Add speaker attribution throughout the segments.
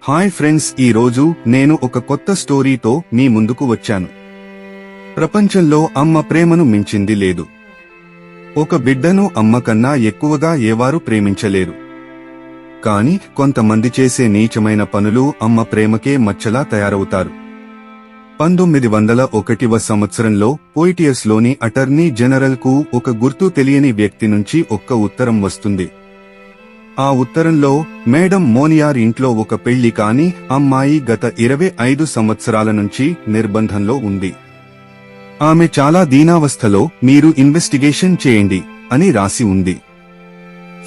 Speaker 1: Hi friends, ఈ రోజు నేను ఒక కొత్త స్టోరీతో మీ ముందుకు వచ్చాను. ప్రపంచంలో అమ్మ ప్రేమను మించింది లేదు. ఒక బిడ్డను అమ్మ కన్నా ఎక్కువగా ఏవారు ప్రేమించలేరు. కాని కొంతమంది చేసే నీచమైన పనులు అమ్మ ప్రేమకే మచ్చలా తయారవుతారు. 1901వ సంవత్సరంలో పోయిటియస్లోని అటార్నీ జనరల్ కు ఒక గుర్తు తెలియని వ్యక్తి నుంచి ఒక్క ఉత్తరం వస్తుంది. ఆ ఉత్తరంలో మేడం మోనియార్ ఇంట్లో ఒక పెళ్లి కాని అమ్మాయి గత 25 సంవత్సరాల నుంచి నిర్బంధంలో ఉంది. ఆమె చాలా దీనావస్థలో, మీరు ఇన్వెస్టిగేషన్ చేయండి అని రాసి ఉంది.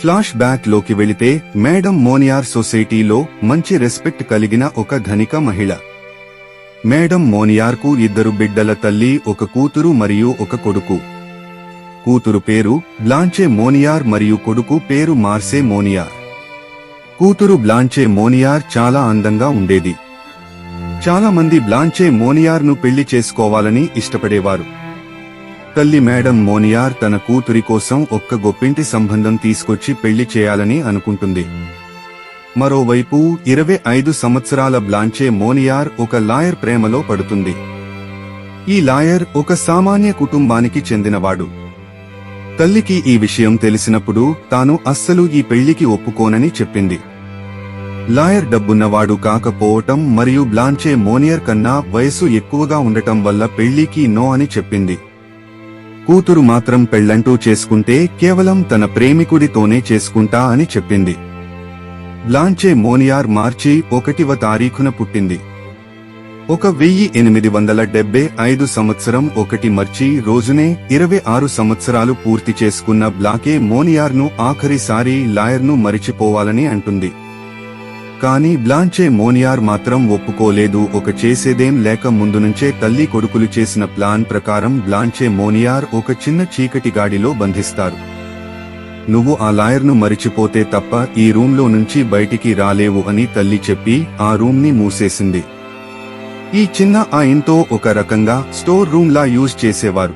Speaker 1: ఫ్లాష్ బ్యాక్ లోకి వెళితే మేడం మోనియార్ సొసైటీలో మంచి రెస్పెక్ట్ కలిగిన ఒక ధనిక మహిళ. మేడం మోనియార్ కు 2 బిడ్డల తల్లి, ఒక కూతురు మరియు ఒక కొడుకు. కూతురు పేరు బ్లాంచే మోనియార్ మరియు కొడుకు పేరు మార్సే మోనియార్. కూతురు బ్లాంచే మోనియార్ చాలా అందంగా ఉండేది. చాలా మంది బ్లాంచే మోనియార్ ను పెళ్లి చేసుకోవాలని ఇష్టపడేవారు. తల్లి మేడం మోనియార్ తన కూతురి కోసం ఒక్క గొప్పింటి సంబంధం తీసుకొచ్చి పెళ్లి చేయాలని అనుకుంటుంది. మరోవైపు 25 సంవత్సరాల బ్లాంచే మోనియార్ ఒక లాయర్ ప్రేమలో పడుతుంది. ఈ లాయర్ ఒక సామాన్య కుటుంబానికి చెందినవాడు. తల్లికి ఈ విషయం తెలిసినప్పుడు తాను అస్సలు ఈ పెళ్లికి ఒప్పుకోనని చెప్పింది. లాయర్ డబ్బున్నవాడు కాకపోవటం మరియు బ్లాంచే మోనియార్ కన్నా వయసు ఎక్కువగా ఉండటం వల్ల పెళ్లికి నో అని చెప్పింది. కూతురు మాత్రం పెళ్లంటూ చేసుకుంటే కేవలం తన ప్రేమికుడితోనే చేసుకుంటా అని చెప్పింది. బ్లాంచే మోనియార్ మార్చి 1వ తారీఖున పుట్టింది. 1875 సంవత్సరం 1 మార్చి రోజునే 26 సంవత్సరాలు పూర్తి చేసుకున్న బ్లాంచే మోనియార్ ను ఆఖరిసారి లాయర్ ను మరిచిపోవాలని అంటుంది. కాని బ్లాంచే మోనియార్ మాత్రం ఒప్పుకోలేదు. చేసేదేం లేక ముందు నుంచే తల్లి కొడుకులు చేసిన ప్లాన్ ప్రకారం బ్లాంచే మోనియార్ ఒక చిన్న చీకటి గాడిలో బంధిస్తారు. నువ్వు ఆ లాయర్ ను మరిచిపోతే తప్ప ఈ రూమ్ లో నుంచి బయటికి రాలేవు అని తల్లి చెప్పి ఆ రూమ్ ని మూసేసింది. ఈ చిన్న ఇంతో ఒక రకంగా స్టోర్ రూమ్ లా యూజ్ చేసేవారు.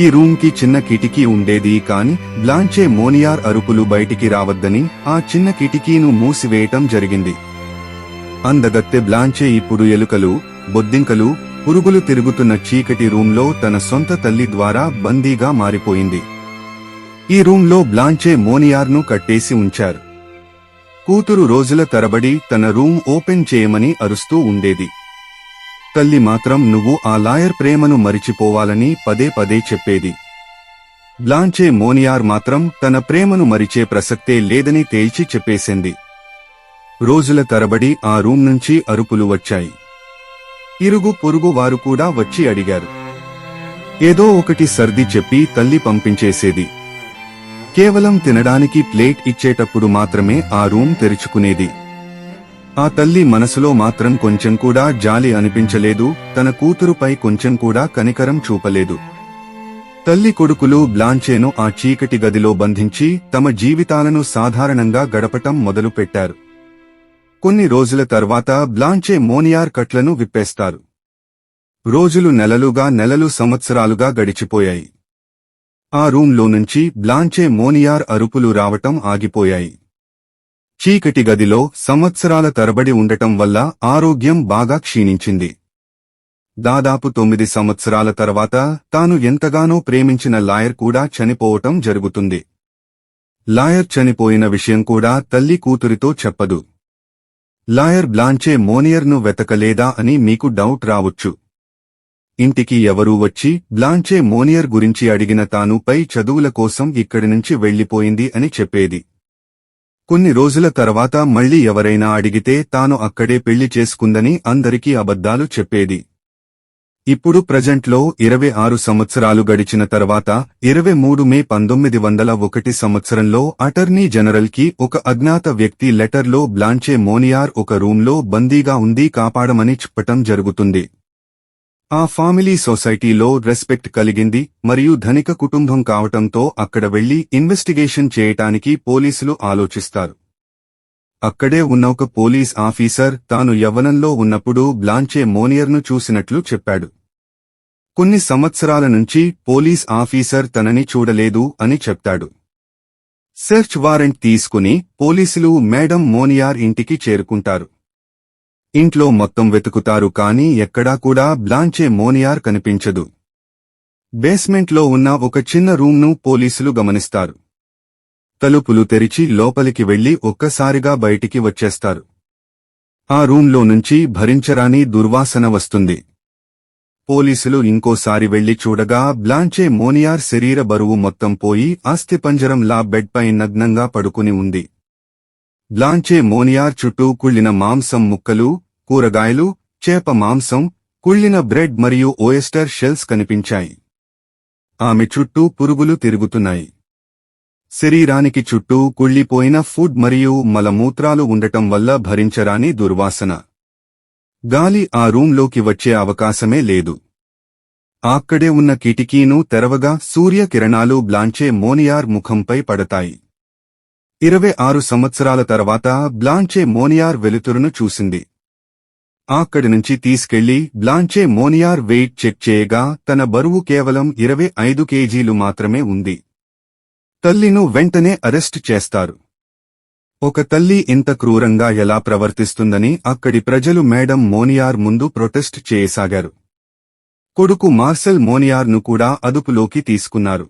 Speaker 1: ఈ రూమ్ కి చిన్న కిటికీ ఉండేది. కాని బ్లాంచే మోనియార్ అరుపులు బయటికి రావద్దని ఆ చిన్న కిటికీను మూసివేయటం జరిగింది. అందగత్తె బ్లాంచే ఇప్పుడు ఎలుకలు, బొద్దింకలు, పురుగులు తిరుగుతున్న చీకటి రూంలో తన సొంత తల్లి ద్వారా బందీగా మారిపోయింది. ఈ రూంలో బ్లాంచే మోనియార్ ను కట్టేసి ఉంచారు. కూతురు రోజుల తరబడి తన రూమ్ ఓపెన్ చేయమని అరుస్తూ ఉండేది. తల్లి మాత్రం నువ్వు ఆ లాయర్ ప్రేమను మరిచిపోవాలని పదే పదే చెప్పేది. బ్లాంచే మోనియార్ మాత్రం తన ప్రేమను మరిచే ప్రసక్తే లేదని తేల్చి చెప్పేసింది. రోజుల తరబడి ఆ రూమ్ నుంచి అరుపులు వచ్చాయి. ఇరుగు పొరుగు వారు కూడా వచ్చి అడిగారు. ఏదో ఒకటి సర్ది చెప్పి తల్లి పంపించేసేది. కేవలం తినడానికి ప్లేట్ ఇచ్చేటప్పుడు మాత్రమే ఆ రూమ్ తెరుచుకునేది. ఆ తల్లి మనసులో మాత్రం కొంచెం కూడా జాలి అనిపించలేదు. తన కూతురుపై కొంచెం కూడా కనికరం చూపలేదు. తల్లి కొడుకులు బ్లాంచేను ఆ చీకటి గదిలో బంధించి తమ జీవితాలను సాధారణంగా గడపటం మొదలుపెట్టారు. కొన్ని రోజుల తర్వాత బ్లాంచే మోనియార్ కట్లను విప్పేస్తారు. రోజులు నెలలు సంవత్సరాలుగా గడిచిపోయాయి. ఆ రూంలో నుంచి బ్లాంచే మోనియార్ అరుపులు రావటం ఆగిపోయాయి. చీకటి గదిలో సంవత్సరాల తరబడి ఉండటం వల్ల ఆరోగ్యం బాగా క్షీణించింది. దాదాపు 9 సంవత్సరాల తర్వాత తాను ఎంతగానో ప్రేమించిన లాయర్ కూడా చనిపోవటం జరుగుతుంది. లాయర్ చనిపోయిన విషయం కూడా తల్లి కూతురితో చెప్పదు. లాయర్ బ్లాంచే మోనియార్ ను వెతకలేదా అని మీకు డౌట్ రావచ్చు. ఇంటికి ఎవరూ వచ్చి బ్లాంచే మోనియార్ గురించి అడిగిన తాను పై చదువుల కోసం ఇక్కడి నుంచి వెళ్లిపోయింది అని చెప్పేది. కొన్ని రోజుల తర్వాత మళ్లీ ఎవరైనా అడిగితే తాను అక్కడే పెళ్లి చేసుకుందని అందరికీ అబద్ధాలు చెప్పేది. ఇప్పుడు ప్రజెంట్లో 26 సంవత్సరాలు గడిచిన తర్వాత 23 మే 1901 సంవత్సరంలో అటార్నీ జనరల్ కి ఒక అజ్ఞాత వ్యక్తి లెటర్లో బ్లాంచే మోనియార్ ఒక రూంలో బందీగా ఉంది, కాపాడమని చెప్పటం జరుగుతుంది. ఆ ఫ్యామిలీ సొసైటీలో రెస్పెక్ట్ కలిగింది మరియు ధనిక కుటుంబం కావటంతో అక్కడ వెళ్లి ఇన్వెస్టిగేషన్ చేయటానికి పోలీసులు ఆలోచిస్తారు. అక్కడే ఉన్న ఒక పోలీస్ ఆఫీసర్ తాను యవ్వనంలో ఉన్నప్పుడు బ్లాంచే మోనియార్ను చూసినట్లు చెప్పాడు. కొన్ని సంవత్సరాల నుంచి పోలీస్ ఆఫీసర్ తనని చూడలేదు అని చెప్తాడు. సెర్చ్ వారెంట్ తీసుకుని పోలీసులు మేడం మోనియార్ ఇంటికి చేరుకుంటారు. ఇంట్లో మొత్తం వెతుకుతారు కానీ ఎక్కడా కూడా బ్లాంచే మోనియార్ కనిపించదు. బేస్మెంట్లో ఉన్న ఒక చిన్న రూమ్ను పోలీసులు గమనిస్తారు. తలుపులు తెరిచి లోపలికి వెళ్లి ఒక్కసారిగా బయటికి వచ్చేస్తారు. ఆ రూంలో నుంచి భరించరాని దుర్వాసన వస్తుంది. పోలీసులు ఇంకోసారి వెళ్లి చూడగా బ్లాంచే మోనియార్ శరీర బరువు మొత్తం పోయి అస్థిపంజరంలా బెడ్పై నగ్నంగా పడుకుని ఉంది. బ్లాంచే మోనియార్ చుట్టూ కుళ్ళిన మాంసం ముక్కలు, కూరగాయలు, చేప మాంసం, కుళ్ళిన బ్రెడ్ మరియు ఓయస్టర్ షెల్స్ కనిపించాయి. ఆమె చుట్టూ పురుగులు తిరుగుతున్నాయి. శరీరానికి చుట్టూ కుళ్ళిపోయిన ఫుడ్ మరియు మలమూత్రాలు ఉండటం వల్ల భరించరాని దుర్వాసన. గాలి ఆ రూంలోకి వచ్చే అవకాశమే లేదు. అక్కడే ఉన్న కిటికీను తెరవగా సూర్యకిరణాలు బ్లాంచే మోనియార్ ముఖంపై పడతాయి. 26 సంవత్సరాల తర్వాత బ్లాంచే మోనియార్ వెలుతురును చూసింది. అక్కడి నుంచి తీసుకెళ్లి బ్లాంచే మోనియార్ వెయిట్ చెక్ చేయగా తన బరువు కేవలం 25 కేజీలు మాత్రమే ఉంది. తల్లిను వెంటనే అరెస్ట్ చేస్తారు. ఒక తల్లి ఇంత క్రూరంగా ఎలా ప్రవర్తిస్తుందని అక్కడి ప్రజలు మేడం మోనియార్ ముందు ప్రొటెస్ట్ చేయసాగారు. కొడుకు మార్సెల్ మోనియార్ను కూడా అదుపులోకి తీసుకున్నారు.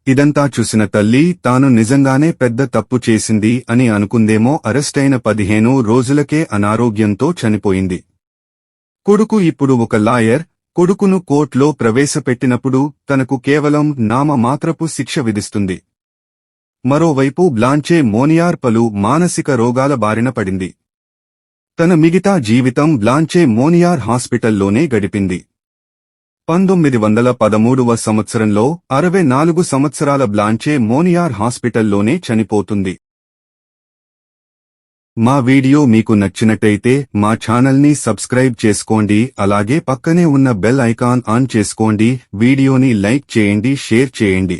Speaker 1: ఇదంతా చూసిన తల్లి తాను నిజంగానే పెద్ద తప్పు చేసింది అని అనుకుందేమో. అరెస్టైన 15 రోజులకే అనారోగ్యంతో చనిపోయింది. కొడుకు ఇప్పుడు ఒక లాయర్. కొడుకును కోర్టులో ప్రవేశపెట్టినప్పుడు తనకు కేవలం నామమాత్రపు శిక్ష విధిస్తుంది. మరోవైపు బ్లాంచే మోనియార్ పలు మానసిక రోగాల బారిన పడింది. తన మిగతా జీవితం బ్లాంచే మోనియార్ హాస్పిటల్లోనే గడిపింది. 1913వ సంవత్సరంలో 64 సంవత్సరాల బ్లాంచే మోనియార్ హాస్పిటల్లోనే చనిపోతుంది. మా వీడియో మీకు నచ్చినట్టయితే మా ఛానల్ని సబ్స్క్రైబ్ చేసుకోండి. అలాగే పక్కనే ఉన్న బెల్ ఐకాన్ ఆన్ చేసుకోండి. వీడియోని లైక్ చేయండి, షేర్ చేయండి.